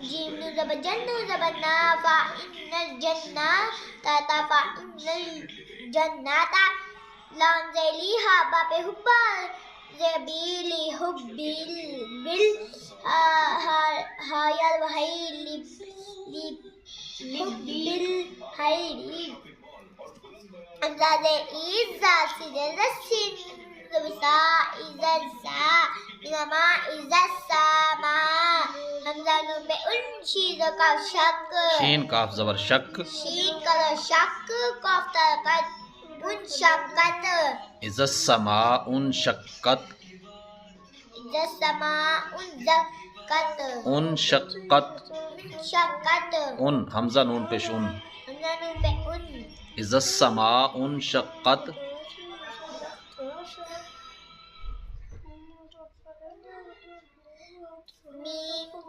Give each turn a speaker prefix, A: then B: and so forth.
A: جیم نون زبر جن نون زبر نا فا ان الجنہ تا تا فا ان الجنات لام ذیلی ہا با پہ حبا زبیلی حبیل بل ہایل وحی حبیل حیری امزاد ایزا سیدل رسین زبسا ایزا سا انما ایزا ساما حمزہ نون پہ ان چیزوں کا شک
B: شین کاف زبر شک
A: شین کا شک کاف ترکت ان شکت
B: اذا السماء انشقت
A: اذا السماء انشقت
B: انشقت
A: شقت
B: ان حمزہ نون پیش ان
A: حمزہ نون پہ ان
B: اذا السماء انشقت
A: میم